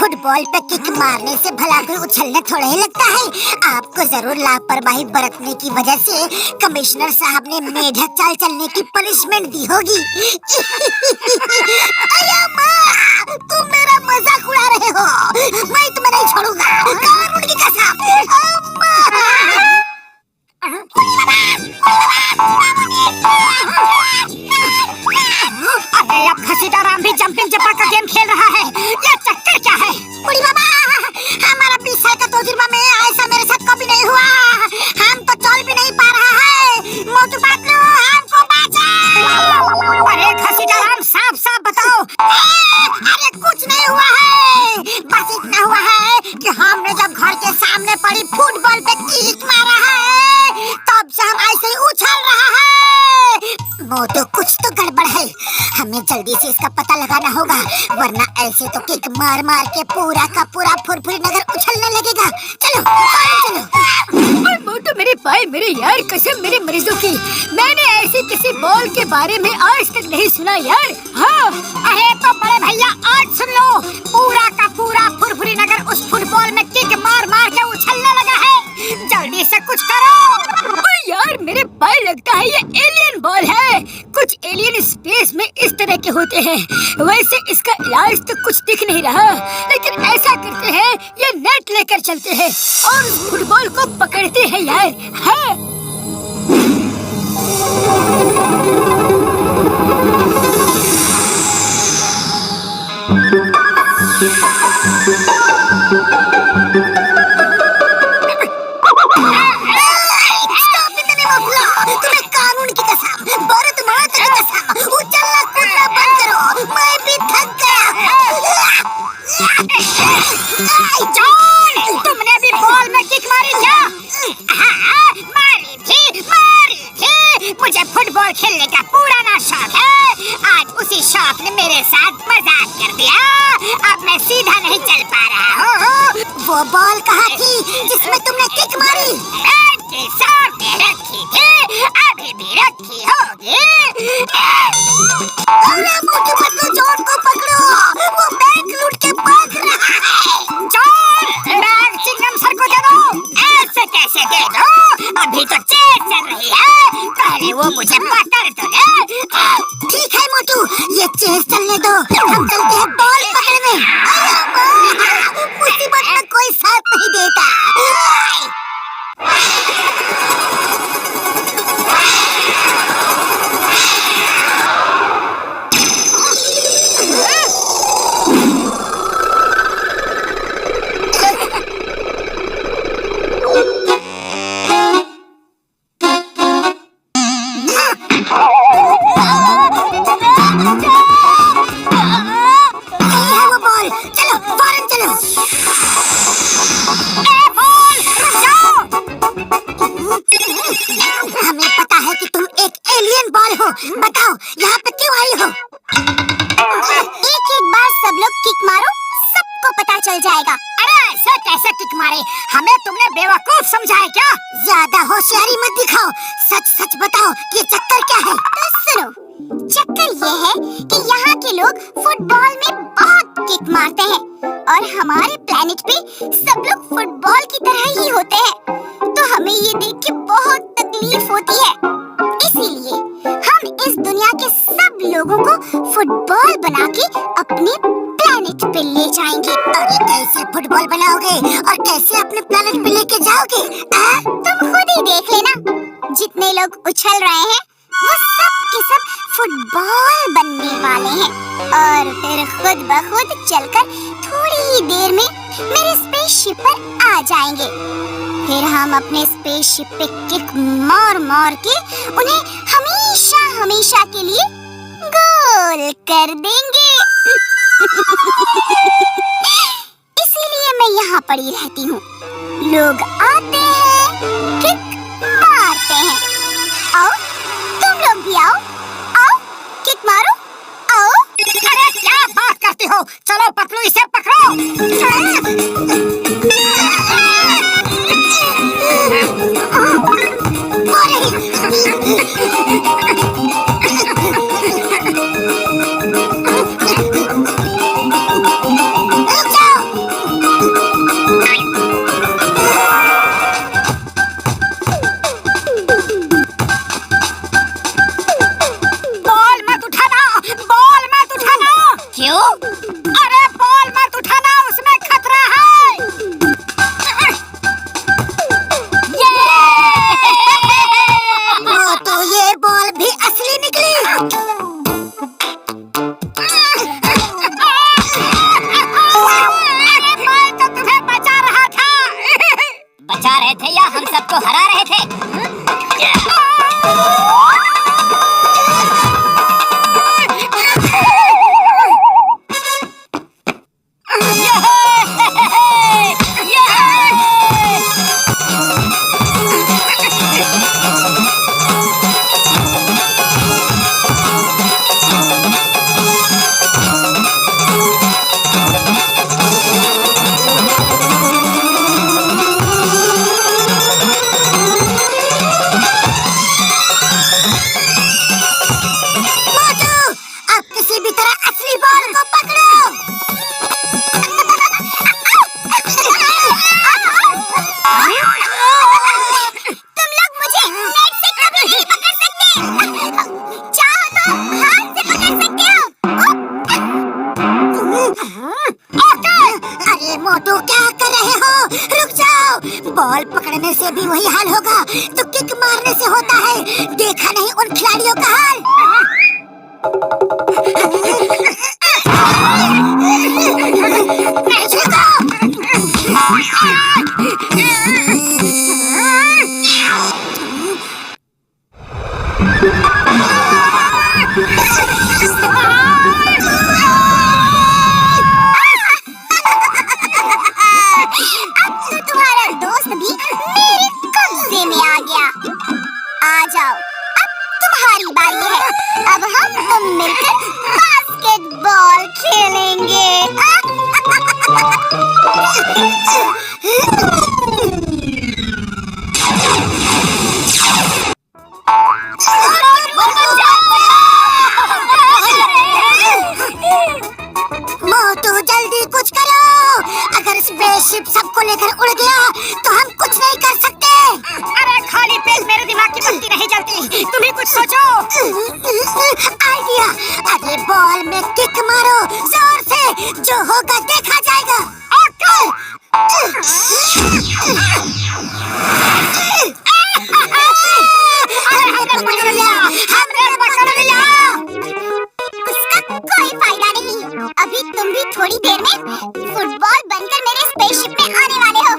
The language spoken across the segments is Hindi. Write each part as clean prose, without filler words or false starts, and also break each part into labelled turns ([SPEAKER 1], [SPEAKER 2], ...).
[SPEAKER 1] फुटबॉल पे किक मारने से भला कोई उछलने थोड़ा ही लगता है। आपको जरूर लापरवाही बरतने की वजह से कमिश्नर साहब ने मेढक चाल चलने की पनिशमेंट दी होगी। अरे माँ, तुम मेरा मजाक उड़ा रहे हो। मैं तुम्हें नहीं छोड़ूंगा, कानून की कसम। अरे अब घसीटाराम भी जंपिंग जपा का गेम खेल रहा है। ये चक्कर क्या है? बुढ़ी बाबा, हमारा 20 साल का तजुर्बा में ऐसा मेरे साथ कभी नहीं हुआ। हम तो चल भी नहीं पा रहा है। मोटू पतलू, हमको बचाओ। अरे घसीटाराम, साफ साफ बताओ। अरे कुछ नहीं हुआ है, बस इतना हुआ है कि हमने जब घर के सामने पड़ी फुटबॉल पे किक मारा है, तब से हम ऐसे ही उछल रहा है। मोटू, कुछ तो गड़बड़ है। हमें जल्दी से इसका पता लगाना होगा, वरना ऐसे तो किक मार मार के पूरा का पूरा फुरफुरी नगर उछलने लगेगा। चलो चलो।
[SPEAKER 2] मोटू, मेरे भाई, मेरे यार, कसम मेरे मरीजों की, मैंने ऐसी किसी बॉल के बारे में आज तक नहीं सुना यार। हाँ,
[SPEAKER 1] अरे तो बड़े भैया, आज सुन लो। पूरा का पूरा फुरफुरी नगर उस फुटबॉल में किक मार मार के उछलने लगा है। जल्दी से कुछ करो।
[SPEAKER 2] यार मेरे भाई, लगता है ये एलियन बॉल है। कुछ एलियन स्पेस में इस तरह के होते हैं। वैसे इसका इलाज तो कुछ दिख नहीं रहा, लेकिन ऐसा करते हैं, ये नेट लेकर चलते हैं और उस फुटबॉल को पकड़ते हैं यार। हाँ।
[SPEAKER 1] तुम्हें कानून की कसम, भारत माता की कसम, उछलना कूदना बंद करो। मैं भी थक गया। जॉन, तुमने भी बॉल में किक मारी क्या? हाँ, मारी थी। मुझे फुटबॉल खेलने का पुराना शौक है। आज उसी शौक ने मेरे साथ मजाक कर दिया। अब मैं सीधा नहीं चल पा रहा हूँ। वो बॉल कहाँ थी जिसमें तुमने किक मारी? के सामने रखी थी, अभी भी रखी होगी। अरे मोटू पतलू, जॉन को पकड़ो, वो बैंक लूट के भाग रहा है। जॉन, बैग चिंगम सर को दे दो। ऐसे कैसे दे दो? अभी तो चेस चल रही है, पहले वो मुझे पकड़ तो ले। ठीक है मोटू, ये चेस चलने दो, हम चलते हैं बॉल पकड़ने। मुसीबत में कोई साथ नहीं देता। बताओ, यहाँ पे क्यों आई हो? एक एक बार सब लोग किक मारो, सबको पता चल जाएगा। अरे ऐसे कैसे किक मारे? हमें तुमने बेवकूफ समझा है क्या? ज्यादा होशियारी मत दिखाओ, सच सच बताओ कि चक्कर क्या है? तो सुनो, चक्कर ये है कि यहाँ के लोग फुटबॉल में बहुत किक मारते हैं और हमारे प्लेनेट पे सब लोग फुटबॉल की तरह ही होते हैं, तो हमें ये देख के बहुत तकलीफ होती है। इसीलिए हम इस दुनिया के सब लोगों को फुटबॉल बना के अपने प्लेनेट पे ले जाएंगे। अरे कैसे फुटबॉल बनाओगे और कैसे अपने प्लेनेट पे लेके जाओगे? तुम खुद ही देख लेना, जितने लोग उछल रहे हैं वो सब के सब फुटबॉल बनने वाले हैं और फिर खुद ब खुद चलकर थोड़ी ही देर में मेरे स्पेसशिप पर आ जाएंगे। फिर हम अपने स्पेसशिप पे किक मार मार के उन्हें हमेशा हमेशा के लिए गोल कर देंगे। इसीलिए मैं यहाँ पड़ी रहती हूँ। लोग आते हैं, किक मारते हैं। आओ, तुम लोग भी आओ, आओ किक मारो, आओ। अरे क्या बात करती हो? चलो पतलू, इसे पकड़ो। क्यों? अरे बॉल मत उठाना, उसमें खतरा है। तो ये बॉल भी असली निकली। मैं तो तुम्हें बचा रहा था। बचा रहे थे या हम सबको हरा रहे थे? मोटू क्या कर रहे हो? रुक जाओ। बॉल पकड़ने से भी वही हाल होगा तो किक मारने से होता है। देखा नहीं उन खिलाड़ियों का हाल? नहीं छूटो। तुम्हारा दोस्त भी मेरे कब्जे में आ गया। आ जाओ, अब तुम्हारी बारी है। अब हम तुम मिलकर बास्केटबॉल खेलेंगे। मोटू जल्दी कुछ करो। अगर स्पेसशिप सबको लेकर उड़ गया तो हम कुछ नहीं कर सकते। अरे खाली पेट मेरे दिमाग की बत्ती नहीं जलती। तुम ही कुछ सोचो। आइडिया। अरे बॉल में किक मारो जोर से, जो होगा देखा जाएगा। ओके। हमने पकड़ लिया, हमने पकड़ लिया। उसका कोई फायदा नहीं। अभी तुम भी थोड़ी देर में फुटबॉल बनकर मेरे स्पेसशिप में आने वाले हो।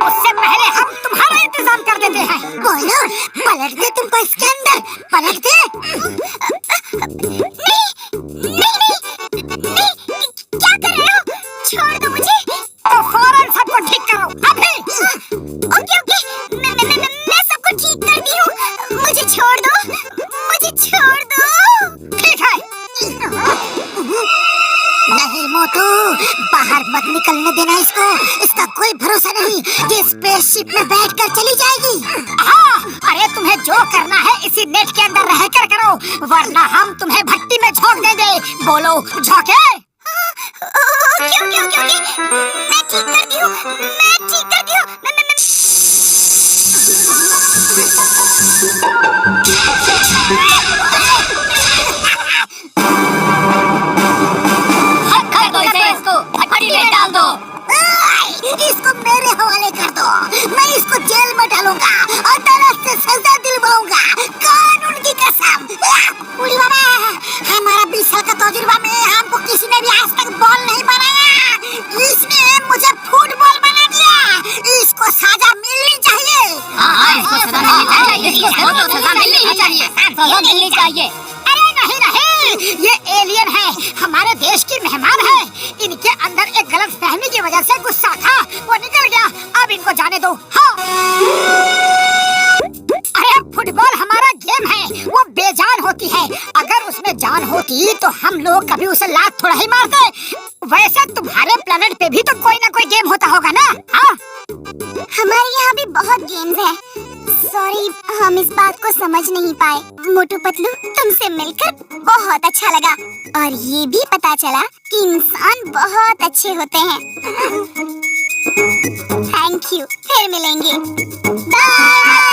[SPEAKER 1] उससे पहले हम तुम्हारा इंतजाम कर देते हैं। बोलो, पलट दे तुमको इसके अंदर, पलट दे। नहीं, नहीं, नहीं, नहीं, क्या कर रहे हो? छोड़ दो मुझे। तो फौरन सबको ठीक करो, अभी। ओके, ओके, मैं सबको ठीक करती हूँ। मुझे छोड़ दो, मुझे छोड़ दो। ठीक है। नहीं मोटू, बाहर मत निकलने देना इसको। इसका कोई भरोसा नहीं कि स्पेसशिप में बैठकर चली जाएगी। हाँ, अरे तुम्हें जो करना है इसी नेट के अंदर रहकर करो, वरना हम तुम्हें भट्टी में झोंक देंगे। बोलो, झोंके? क्यों क्यों क्यों? मैं ठीक करती हूँ, मैं ठीक करती हूँ। डाल दो। इसको मेरे हवाले कर दो। मैं इसको जेल में डालूंगा, अदालत से सजा दिलवाऊंगा, कानून की कसम। उड़ी बाबा, हमारा 20 साल का तजुर्बा में हमको किसी ने भी आज तक बॉल नहीं बनाया। इसने मुझे फुटबॉल बना दिया। इसको सजा मिलनी चाहिए। हाँ, इसको सजा मिलनी चाहिए। इसको तो सजा मिलनी चाहिए, सजा मिलनी चाहिए। अरे नहीं नहीं, ये एलियन है, हमारे देश की मेहमान है। इनके अंदर एक गलतफहमी की वजह से गुस्सा था, वो निकल गया। अब इनको जाने दो। हाँ। अरे फुटबॉल हमारा गेम है, वो बेजान होती है। अगर उसमें जान होती तो हम लोग कभी उसे लात थोड़ा ही मारते। वैसे तुम्हारे प्लेनेट पे भी तो कोई ना कोई गेम होता होगा ना? हाँ, हमारे यहाँ भी बहुत गेम्स हैं। सॉरी, हम इस बात को समझ नहीं पाए। मोटू पतलू, तुमसे मिलकर बहुत अच्छा लगा और ये भी पता चला कि इंसान बहुत अच्छे होते हैं। थैंक यू, फिर मिलेंगे। बाय।